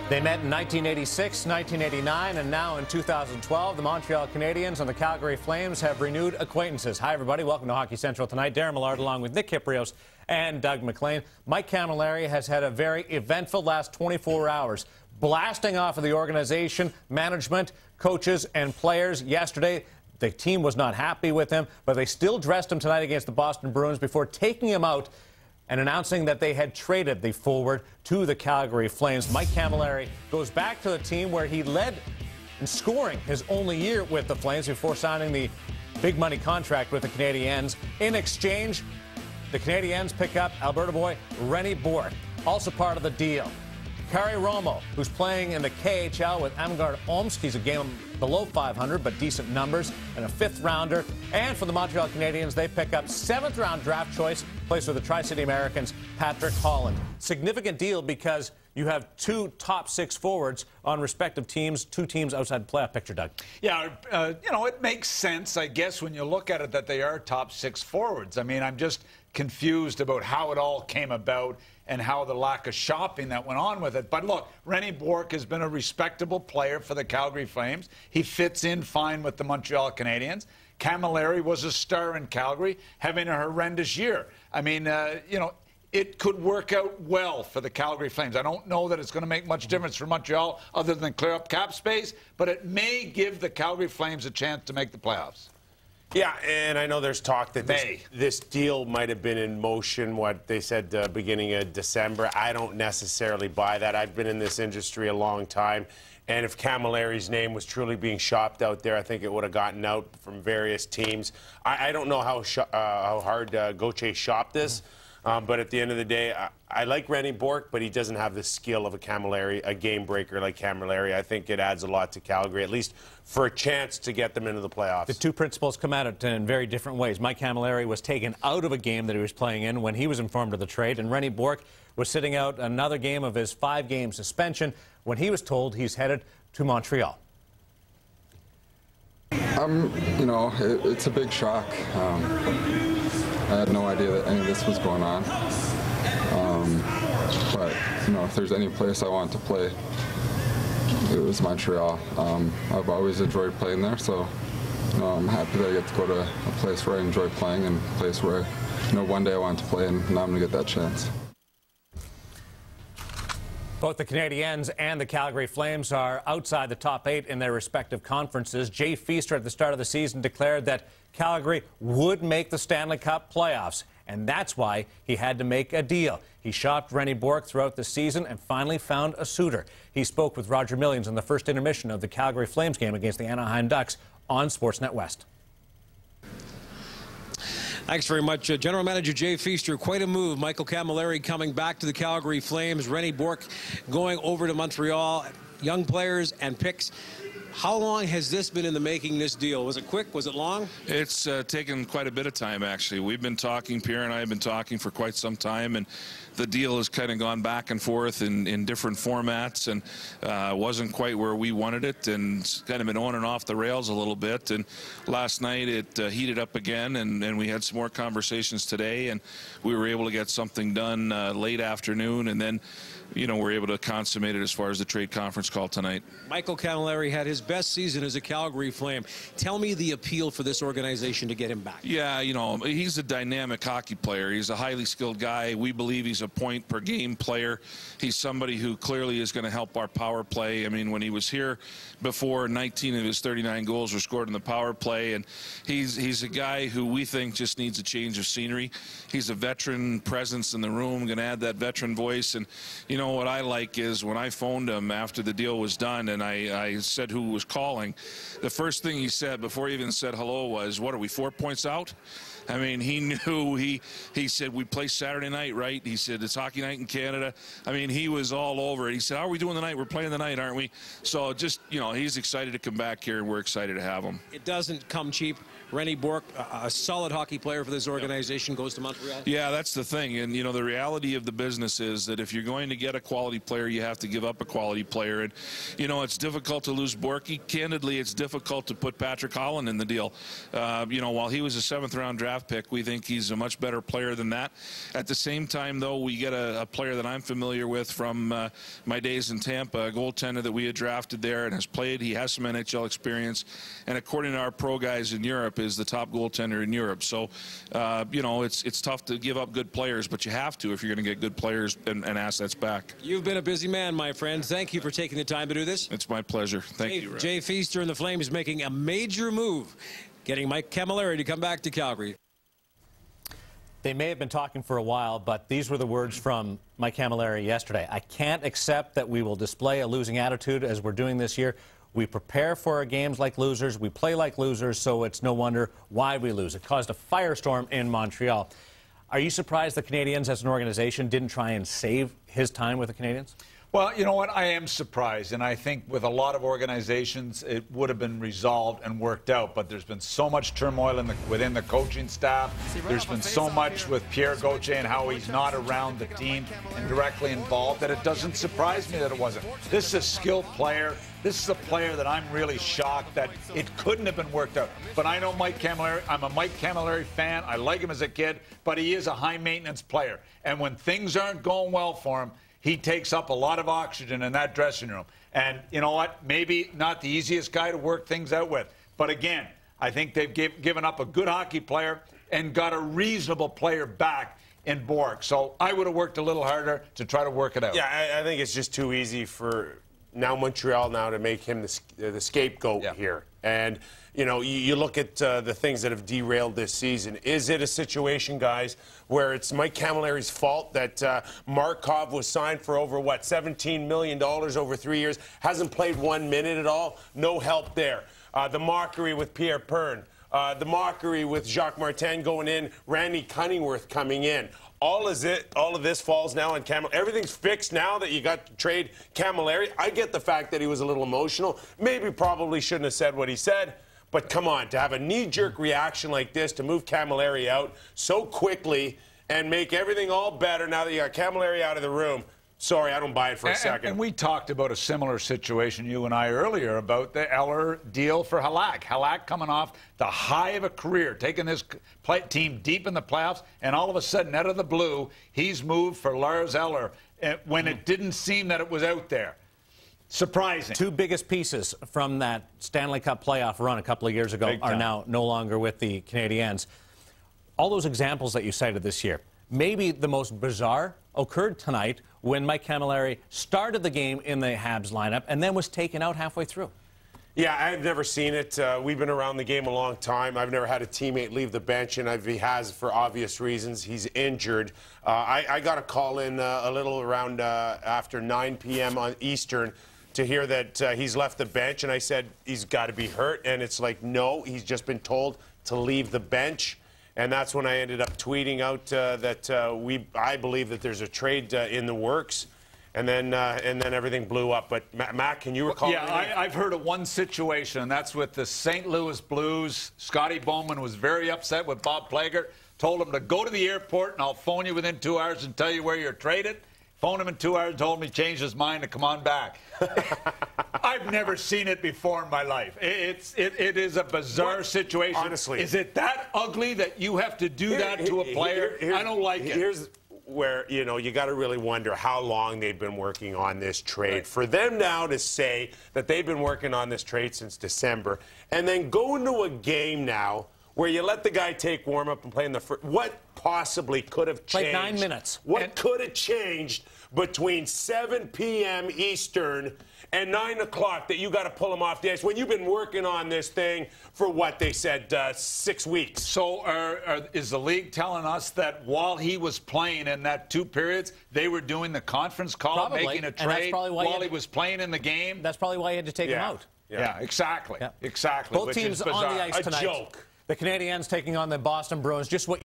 They met in 1986, 1989, and now in 2012. The Montreal Canadiens and the Calgary Flames have renewed acquaintances. Hi, everybody. Welcome to Hockey Central tonight. Darren Millard along with Nick Kypreos and Doug MacLean. Mike Cammalleri has had a very eventful last 24 hours, blasting off of the organization, management, coaches, and players. Yesterday, the team was not happy with him, but they still dressed him tonight against the Boston Bruins before taking him out and announcing that they had traded the forward to the Calgary Flames. Mike Cammalleri goes back to the team where he led in scoring his only year with the Flames before signing the big money contract with the Canadiens. In exchange, the Canadiens pick up Alberta boy Rennie Bourque, also part of the deal. Kari Romo, who's playing in the KHL with Amgard Omsk. He's a game below 500, but decent numbers, and a fifth-rounder. And for the Montreal Canadiens, they pick up seventh-round draft choice, plays with the Tri-City Americans, Patrick Holland. Significant deal because you have two top six forwards on respective teams, two teams outside the playoff picture, Doug. Yeah, it makes sense, I guess, when you look at it that they are top six forwards. I mean, I'm just confused about how it all came about and how the lack of shopping that went on with it. But look, Rennie Bourque has been a respectable player for the Calgary Flames. He fits in fine with the Montreal Canadiens. Cammalleri was a star in Calgary, having a horrendous year. I mean, it could work out well for the Calgary Flames. I don't know that it's going to make much difference for Montreal other than clear up cap space, but it may give the Calgary Flames a chance to make the playoffs. Yeah, and I know there's talk that this deal might have been in motion, what they said beginning of December. I don't necessarily buy that. I've been in this industry a long time, and if Camalleri's name was truly being shopped out there, I think it would have gotten out from various teams. I don't know how hard Gauthier shopped this. But at the end of the day, I like Rennie Bourque, but he doesn't have the skill of a Cammalleri, a game breaker like Cammalleri. I think it adds a lot to Calgary, at least for a chance to get them into the playoffs. The two principals come at it in very different ways. Mike Cammalleri was taken out of a game that he was playing in when he was informed of the trade, and Rennie Bourque was sitting out another game of his 5-game suspension when he was told he's headed to Montreal. It's a big shock. I had no idea that any of this was going on. But if there's any place I want to play, it was Montreal. I've always enjoyed playing there, so I'm happy that I get to go to a place where I enjoy playing and a place where one day I want to play, and now I'm going to get that chance. Both the Canadiens and the Calgary Flames are outside the top 8 in their respective conferences. Jay Feaster at the start of the season declared that Calgary would make the Stanley Cup playoffs, and that's why he had to make a deal. He shopped Rennie Bourque throughout the season and finally found a suitor. He spoke with Roger Millions in the first intermission of the Calgary Flames game against the Anaheim Ducks on Sportsnet West. Thanks very much, General Manager Jay Feaster. Quite a move. Michael Cammalleri coming back to the Calgary Flames. Rennie Bourque going over to Montreal. Young players and picks. How long has this been in the making, this deal? Was it quick? Was it long? It's taken quite a bit of time, actually. We've been talking, Pierre and I have been talking for quite some time, and the deal has kind of gone back and forth in different formats, and wasn't quite where we wanted it, and it's kind of been on and off the rails a little bit. And last night it heated up again, and we had some more conversations today, and we were able to get something done late afternoon, and then we're able to consummate it as far as the trade conference call tonight. Michael Cammalleri had his best season as a Calgary Flame. Tell me the appeal for this organization to get him back. Yeah, he's a dynamic hockey player. He's a highly skilled guy. We believe he's a point-per-game player. He's somebody who clearly is going to help our power play. I mean, when he was here before, 19 of his 39 goals were scored in the power play, and he's a guy who we think just needs a change of scenery. He's a veteran presence in the room, going to add that veteran voice. And what I like is when I phoned him after the deal was done and I said who was calling, the first thing he said before he even said hello was, "What are we, 4 points out?" I mean, he knew. He said, "We play Saturday night, right?" He said, "It's hockey night in Canada." I mean, he was all over it. He said, "How are we doing tonight? We're playing tonight, aren't we?" So just, he's excited to come back here, and we're excited to have him. It doesn't come cheap. Rennie Bourque, a solid hockey player for this organization, goes to Montreal. Yeah, that's the thing. And, the reality of the business is that if you're going to get a quality player, you have to give up a quality player. And, it's difficult to lose Bourque. Candidly, it's difficult to put Patrick Holland in the deal. While he was a 7th-round draft draft pick. We think he's a much better player than that. At the same time, though, we get a player that I'm familiar with from my days in Tampa, a goaltender that we had drafted there and has played. He has some NHL experience, and according to our pro guys in Europe, is the top goaltender in Europe. So, you know, it's tough to give up good players, but you have to if you're going to get good players and assets back. You've been a busy man, my friend. Thank you for taking the time to do this. It's my pleasure. Thank you, Ray. Jay Feaster and the Flames making a major move, getting Mike Camilleri to come back to Calgary. They may have been talking for a while, but these were the words from Mike Camilleri yesterday. I can't accept that we will display a losing attitude as we're doing this year. We prepare for our games like losers. We play like losers, so it's no wonder why we lose. It caused a firestorm in Montreal. Are you surprised the Canadiens as an organization didn't try and save his time with the Canadiens? Well, you know what? I am surprised, and I think with a lot of organizations, it would have been resolved and worked out. But there's been so much turmoil within the coaching staff. There's been so much with Pierre Gauthier and how he's not around the team and directly involved that it doesn't surprise me that it wasn't. This is a skilled player. This is a player that I'm really shocked that it couldn't have been worked out. But I know Mike Camilleri. I'm a Mike Camilleri fan. I like him as a kid, but he is a high-maintenance player. And when things aren't going well for him, he takes up a lot of oxygen in that dressing room. And you know what? Maybe not the easiest guy to work things out with. But again, I think they've given up a good hockey player and got a reasonable player back in Bourque. So I would have worked a little harder to try to work it out. Yeah, I think it's just too easy for Montreal now to make him the scapegoat here. And, you know, you look at the things that have derailed this season. Is it a situation, guys, where it's Mike Camilleri's fault that Markov was signed for over, what, $17 million over 3 years, hasn't played 1 minute at all? No help there. The mockery with Pierre Pern. The mockery with Jacques Martin going in, Randy Cunningworth coming in. All of this falls now on Camilleri. Everything's fixed now that you got to trade Camilleri. I get the fact that he was a little emotional. Maybe probably shouldn't have said what he said. But come on, to have a knee-jerk reaction like this, to move Camilleri out so quickly and make everything all better now that you got Camilleri out of the room. Sorry, I don't buy it for a second. And we talked about a similar situation, you and I, earlier, about the Eller deal for Halak. Halak coming off the high of a career, taking this team deep in the playoffs, and all of a sudden, out of the blue, he's moved for Lars Eller when it didn't seem that it was out there. Surprising. Two biggest pieces from that Stanley Cup playoff run a couple of years ago are now no longer with the Canadiens. All those examples that you cited this year, maybe the most bizarre occurred tonight when Mike Camilleri started the game in the Habs lineup and then was taken out halfway through. Yeah, I've never seen it. We've been around the game a long time. I've never had a teammate leave the bench, and he has for obvious reasons. He's injured. I got a call in a little around after 9 p.m. on Eastern to hear that he's left the bench, and I said he's got to be hurt, and it's like, no, he's just been told to leave the bench. And that's when I ended up tweeting out that I believe that there's a trade in the works, and then everything blew up. But Matt, can you recall? Yeah, I've heard of one situation, and that's with the St. Louis Blues. Scotty Bowman was very upset with Bob Plager, told him to go to the airport, and I'll phone you within 2 hours and tell you where you're traded. Phoned him in 2 hours, told me he changed his mind to come on back. I've never seen it before in my life. It is a bizarre situation. Honestly. Is it that ugly that you have to do that to a player? I don't like it. Here's where, you know, you got to really wonder how long they've been working on this trade. Right. For them now to say that they've been working on this trade since December and then go into a game now where you let the guy take warm-up and play in the first. What possibly could have changed? Like 9 minutes. What could have changed between 7 p.m. Eastern and 9 o'clock that you got to pull him off the ice when you've been working on this thing for what they said 6 weeks? So is the league telling us that while he was playing in that 2 periods, they were doing the conference call, making a trade while he was playing in the game? That's probably why he had to take him out. Yeah, exactly. Yeah. Exactly. Both teams on the ice tonight. A joke. The Canadiens taking on the Boston Bruins. Just what